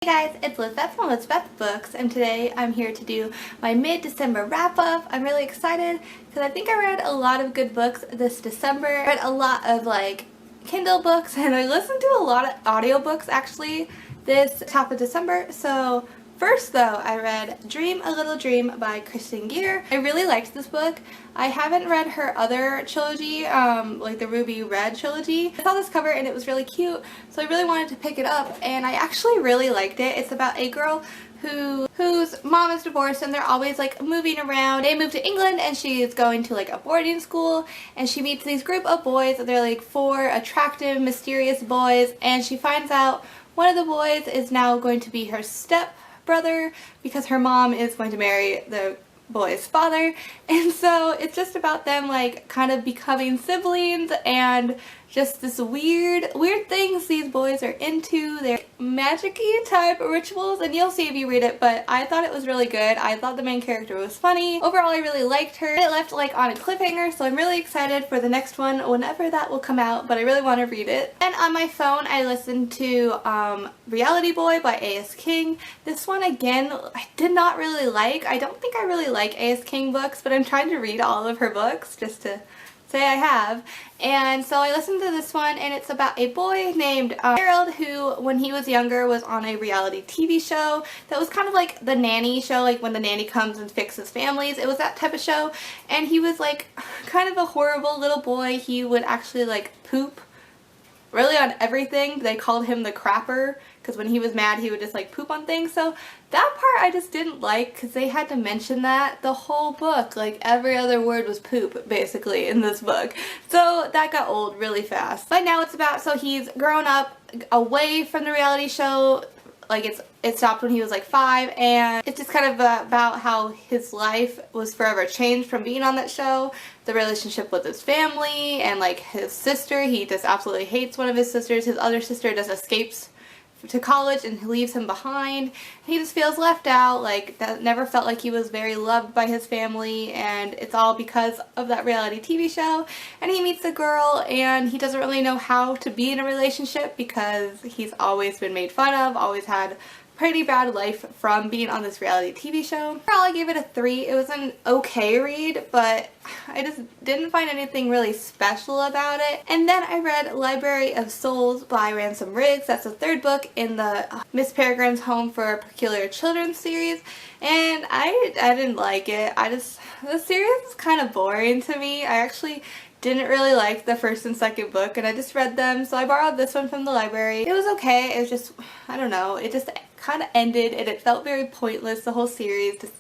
Hey guys, it's Lizbeth from Lizbeth Books, and today I'm here to do my mid-December wrap-up. I'm really excited because I think I read a lot of good books this December. I read a lot of Kindle books, and I listened to a lot of audiobooks actually this half of December. So first though, I read Dream a Little Dream by Kristen Geer. I really liked this book. I haven't read her other trilogy, like the Ruby Red trilogy. I saw this cover and it was really cute, so I really wanted to pick it up, and I actually really liked it. It's about a girl whose mom is divorced and they're always moving around. They moved to England and she's going to a boarding school, and she meets these group of boys. They're four attractive, mysterious boys, and she finds out one of the boys is now going to be her step brother because her mom is going to marry the boy's father. And so it's just about them kind of becoming siblings and just this weird things these boys are into. They're magic-y type rituals, and you'll see if you read it, but I thought it was really good. I thought the main character was funny. Overall, I really liked her. It left on a cliffhanger, so I'm really excited for the next one whenever that will come out, but I really want to read it. And on my phone, I listened to Reality Boy by A.S. King. This one, again, I did not really like. I don't think I really like A.S. King books, but I'm trying to read all of her books just to say I have. And so I listened to this one, and it's about a boy named Harold who, when he was younger, was on a reality TV show that was kind of like the nanny show, when the nanny comes and fixes families. It was that type of show, and he was kind of a horrible little boy. He would actually poop really on everything. They called him the crapper because when he was mad he would just poop on things. So that part I just didn't like because they had to mention that the whole book. Every other word was poop basically in this book. So that got old really fast. But now it's about, so he's grown up away from the reality show. It stopped when he was 5, and it's just kind of about how his life was forever changed from being on that show. The relationship with his family and his sister. He just absolutely hates one of his sisters. His other sister just escapes to college and leaves him behind. He just feels left out, that never felt like he was very loved by his family, and it's all because of that reality TV show. And he meets a girl, and he doesn't really know how to be in a relationship because he's always been made fun of, always had pretty bad life from being on this reality TV show. Overall, I gave it a 3. It was an okay read, but I just didn't find anything really special about it. And then I read Library of Souls by Ransom Riggs. That's the 3rd book in the Miss Peregrine's Home for Peculiar Children series, and I didn't like it. The series is kind of boring to me. I actually didn't really like the 1st and 2nd book, and I just read them, so I borrowed this one from the library. It was okay. It was just, I don't know, it just kind of ended, and it felt very pointless. The whole series just,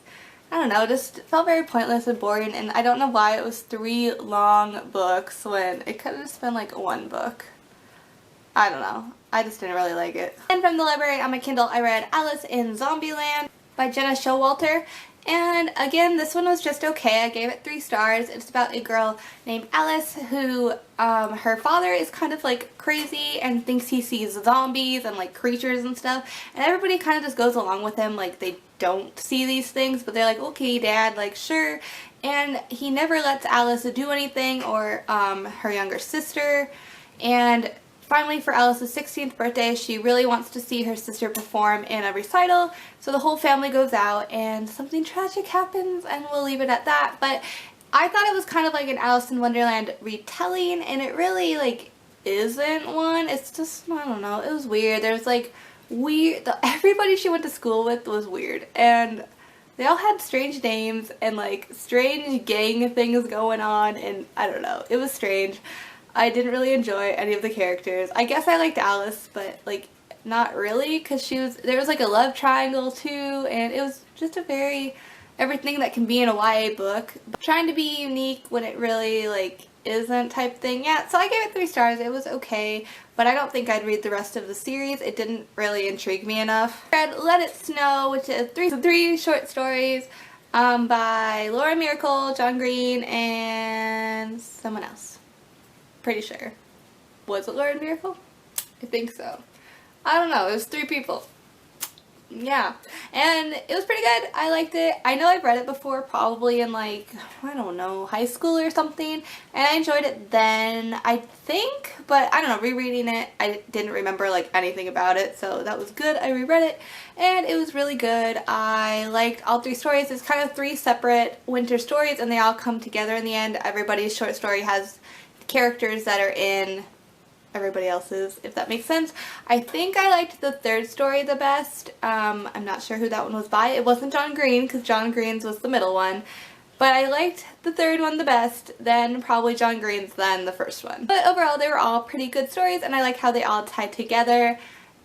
I don't know, just felt very pointless and boring, and I don't know why it was 3 long books when it could have just been 1 book. I don't know. I just didn't really like it. And from the library on my Kindle, I read Alice in Zombieland by Jenna Showalter. And again, this one was just okay. I gave it 3 stars. It's about a girl named Alice who, her father is kind of crazy and thinks he sees zombies and creatures and stuff. And everybody kind of just goes along with him, they don't see these things, but they're okay, Dad, sure. And he never lets Alice do anything, or her younger sister. And finally, for Alice's 16th birthday, she really wants to see her sister perform in a recital, so the whole family goes out and something tragic happens, and we'll leave it at that. But I thought it was kind of like an Alice in Wonderland retelling, and it really isn't one. It's just, I don't know, it was weird. There was everybody she went to school with was weird, and they all had strange names and strange gang things going on, and I don't know, it was strange. I didn't really enjoy any of the characters. I guess I liked Alice, but not really, because there was a love triangle too, and it was just a very everything that can be in a YA book, but trying to be unique when it really isn't type thing. Yeah, so I gave it 3 stars. It was okay, but I don't think I'd read the rest of the series. It didn't really intrigue me enough. I read Let It Snow, which is 3 short stories by Laura Miracle, John Green, and someone else. Pretty sure. Was it Laura Miracle? I think so. I don't know. It was 3 people. yeah, and it was pretty good. I liked it. I know I've read it before, probably in like, I don't know, high school or something, and I enjoyed it then, I think, but I don't know, rereading it, I didn't remember like anything about it, so that was good. I reread it, and it was really good. I liked all three stories. It's kind of three separate winter stories, and they all come together in the end. Everybody's short story has characters that are in everybody else's, if that makes sense. I think I liked the third story the best. I'm not sure who that one was by. It wasn't John Green, because John Green's was the middle one. But I liked the third one the best, then probably John Green's, then the first one. But overall, they were all pretty good stories, and I like how they all tied together.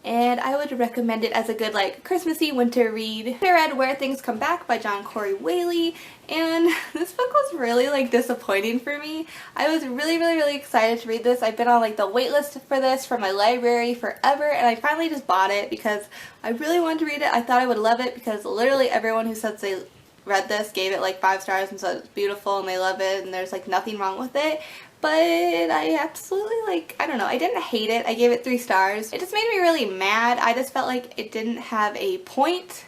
And I would recommend it as a good like Christmassy winter read. I read Where Things Come Back by John Corey Whaley, and this book was really like disappointing for me. I was really excited to read this. I've been on like the wait list for this from my library forever, and I finally just bought it because I really wanted to read it. I thought I would love it because literally everyone who said they read this gave it like 5 stars and said it's beautiful and they love it and there's like nothing wrong with it. But I absolutely, like, I don't know, I didn't hate it. I gave it 3 stars. It just made me really mad. I just felt like it didn't have a point.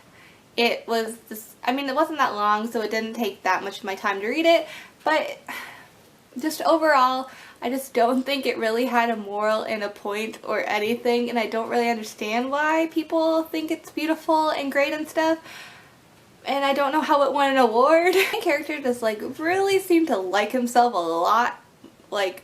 It was just, I mean, it wasn't that long, so it didn't take that much of my time to read it. But just overall, I just don't think it really had a moral and a point or anything. And I don't really understand why people think it's beautiful and great and stuff. And I don't know how it won an award. My character just, like, really seemed to like himself a lot. Like,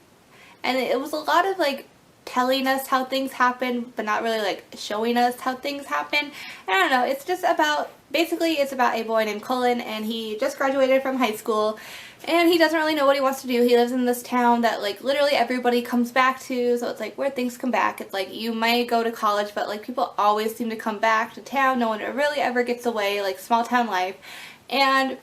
and it was a lot of like telling us how things happen but not really like showing us how things happen. I don't know, it's just about, basically it's about a boy named Cullen, and he just graduated from high school and he doesn't really know what he wants to do. He lives in this town that like literally everybody comes back to, so it's like Where Things Come Back. It's like you might go to college but like people always seem to come back to town. No one really ever gets away, like small town life. And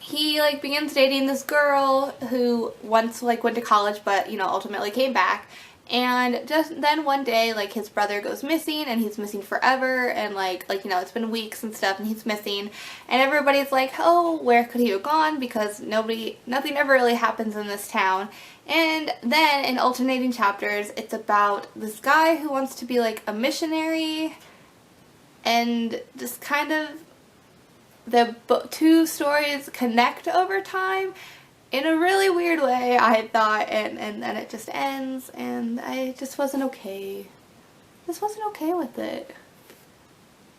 he like begins dating this girl who once like went to college but, you know, ultimately came back. And just then one day like his brother goes missing, and he's missing forever, and like you know, it's been weeks and stuff and he's missing, and everybody's like, oh, where could he have gone, because nothing ever really happens in this town. And then in alternating chapters it's about this guy who wants to be like a missionary, and just kind of the 2 stories connect over time in a really weird way, I thought, and then it just ends, and I just wasn't okay. Just wasn't okay with it.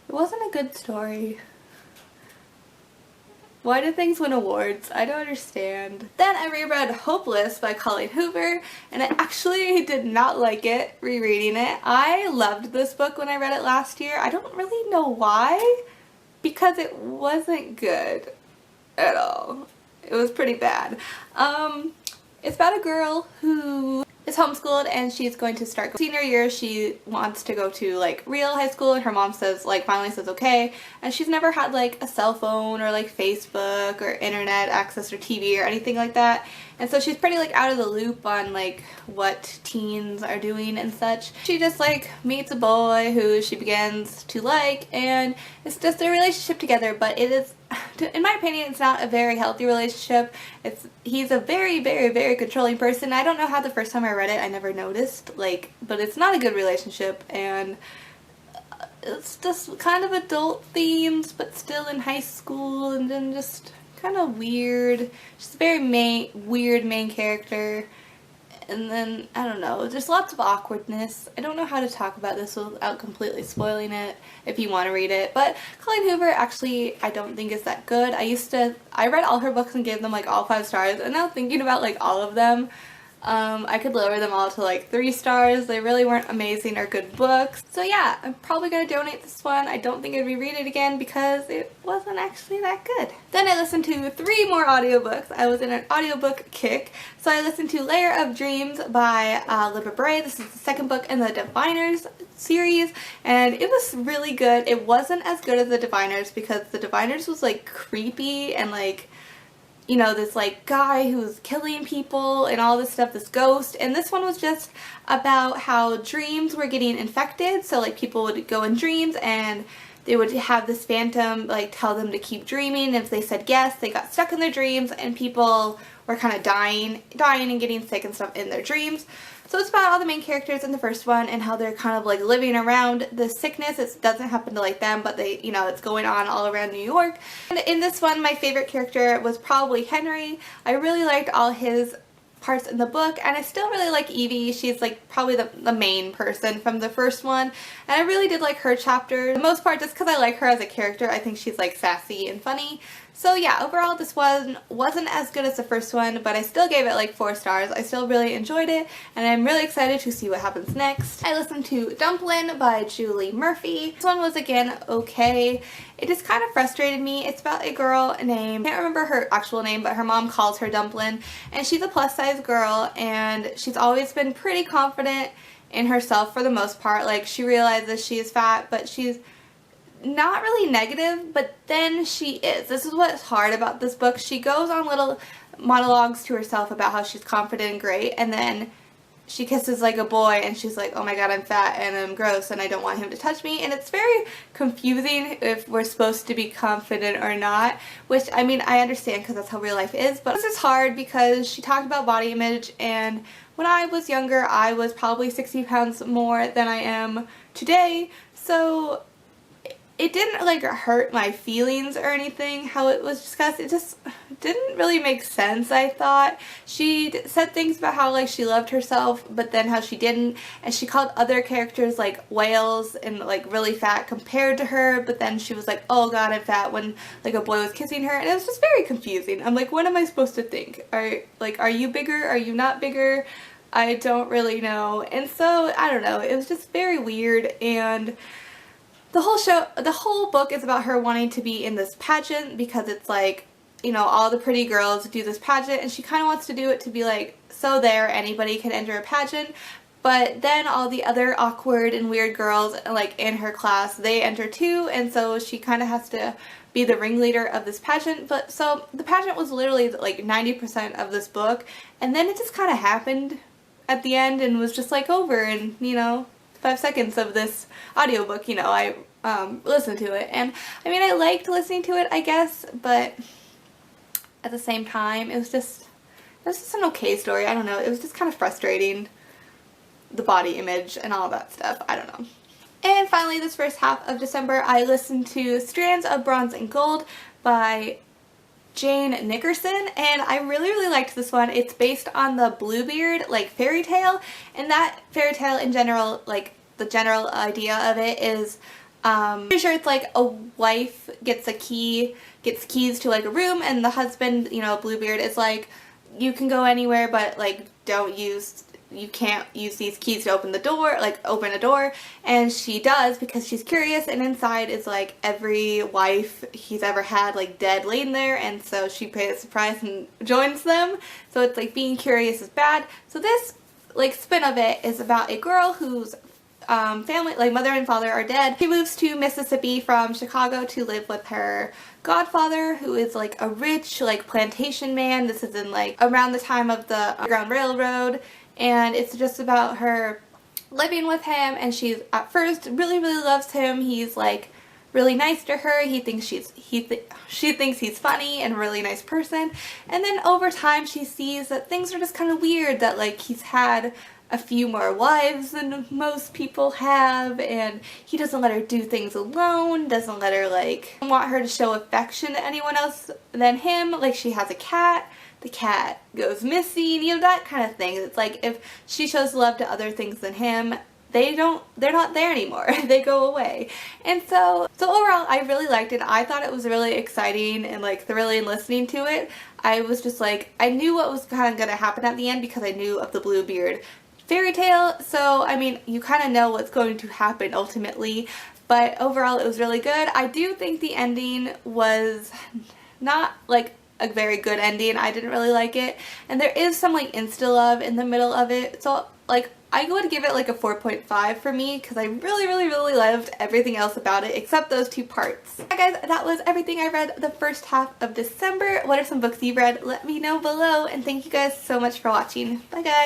It wasn't a good story. Why do things win awards? I don't understand. Then I reread Hopeless by Colleen Hoover, and I actually did not like it rereading it. I loved this book when I read it last year. I don't really know why, because it wasn't good at all. It was pretty bad. It's about a girl who is homeschooled, and she's going to start senior year. She wants to go to like real high school, and her mom says, like, finally says okay, and she's never had like a cell phone or like Facebook or internet access or TV or anything like that. And so she's pretty like out of the loop on like what teens are doing and such. She just like meets a boy who she begins to like, and it's just a relationship together, but it is, in my opinion, it's not a very healthy relationship. He's a very controlling person. I don't know how the first time I read it I never noticed, like, but it's not a good relationship, and it's just kind of adult themes but still in high school, and then just kind of weird. Just a very weird main character. And then, I don't know, there's lots of awkwardness. I don't know how to talk about this without completely spoiling it if you want to read it. But Colleen Hoover actually I don't think is that good. I read all her books and gave them like all 5 stars, and now thinking about like all of them, I could lower them all to like 3 stars. They really weren't amazing or good books. So yeah, I'm probably going to donate this one. I don't think I'd reread it again because it wasn't actually that good. Then I listened to 3 more audiobooks. I was in an audiobook kick. So I listened to Layer of Dreams by Libba Bray. This is the 2nd book in the Diviners series, and it was really good. It wasn't as good as the Diviners because the Diviners was like creepy and like, you know, this like guy who's killing people and all this stuff, this ghost. And this one was just about how dreams were getting infected. So like people would go in dreams and they would have this phantom like tell them to keep dreaming. If they said yes, they got stuck in their dreams, and people were kind of dying and getting sick and stuff in their dreams. So it's about all the main characters in the first one and how they're kind of like living around the sickness. It doesn't happen to like them, but they, you know, it's going on all around New York. And in this one, my favorite character was probably Henry. I really liked all his parts in the book, and I still really like Evie. She's like probably the main person from the first one, and I really did like her chapter. For the most part, just because I like her as a character. I think she's like sassy and funny. So yeah, overall this one wasn't as good as the first one, but I still gave it like 4 stars. I still really enjoyed it, and I'm really excited to see what happens next. I listened to Dumplin' by Julie Murphy. This one was again okay. It just kind of frustrated me. It's about a girl named, I can't remember her actual name, but her mom calls her Dumplin', and she's a plus size girl, and she's always been pretty confident in herself for the most part. Like, she realizes she is fat, but she's not really negative, but then she is. This is what's hard about this book. She goes on little monologues to herself about how she's confident and great, and then she kisses like a boy and she's like, oh my god, I'm fat and I'm gross and I don't want him to touch me. And it's very confusing if we're supposed to be confident or not, which, I mean, I understand because that's how real life is, but this is hard because she talked about body image, and when I was younger I was probably 60 pounds more than I am today, so it didn't like hurt my feelings or anything how it was discussed. It just didn't really make sense, I thought. She said things about how like she loved herself, but then how she didn't, and she called other characters like whales and like really fat compared to her, but then she was like, oh god, I'm fat, when like a boy was kissing her, and it was just very confusing. I'm like, what am I supposed to think? Are you bigger? Are you not bigger? I don't really know. And so I don't know, it was just very weird. And the whole book is about her wanting to be in this pageant because it's like, you know, all the pretty girls do this pageant, and she kind of wants to do it to be like, so there, anybody can enter a pageant. But then all the other awkward and weird girls like in her class, they enter too, and so she kind of has to be the ringleader of this pageant. But so the pageant was literally like 90% of this book, and then it just kind of happened at the end and was just like over, and you know, 5 seconds of this audiobook, you know, I listened to it, and I mean, I liked listening to it, I guess, but at the same time, it was just an okay story. I don't know, it was just kind of frustrating, the body image and all that stuff. I don't know. And finally, this first half of December, I listened to Strands of Bronze and Gold by Jane Nickerson, and I really liked this one. It's based on the Bluebeard like fairy tale, and that fairy tale in general, like the general idea of it is pretty sure it's like a wife gets keys to like a room, and the husband, you know, Bluebeard, is like, you can go anywhere, but like you can't use these keys to open the door, like open a door. And she does because she's curious, and inside is like every wife he's ever had like dead laying there, and so she pays a surprise and joins them. So it's like being curious is bad. So this like spin of it is about a girl whose family, like mother and father, are dead. She moves to Mississippi from Chicago to live with her godfather, who is like a rich like plantation man. This is in like around the time of the Underground Railroad, and it's just about her living with him, and she's at first really loves him. He's like really nice to her. She thinks he's funny and a really nice person, and then over time she sees that things are just kind of weird, that like he's had a few more wives than most people have, and he doesn't let her do things alone, doesn't let her like want her to show affection to anyone else than him. Like, she has a cat, the cat goes missing, you know, that kind of thing. It's like if she shows love to other things than him, they're not there anymore. They go away. And so overall, I really liked it. I thought it was really exciting and like thrilling listening to it. I was just like, I knew what was kind of going to happen at the end because I knew of the Bluebeard fairy tale, so I mean, you kind of know what's going to happen ultimately, but overall it was really good. I do think the ending was not like a very good ending. I didn't really like it, and there is some like insta love in the middle of it, so like I would give it like a 4.5 for me because I really loved everything else about it except those 2 parts. Alright guys, that was everything I read the first half of December. What are some books you've read? Let me know below, and thank you guys so much for watching. Bye guys!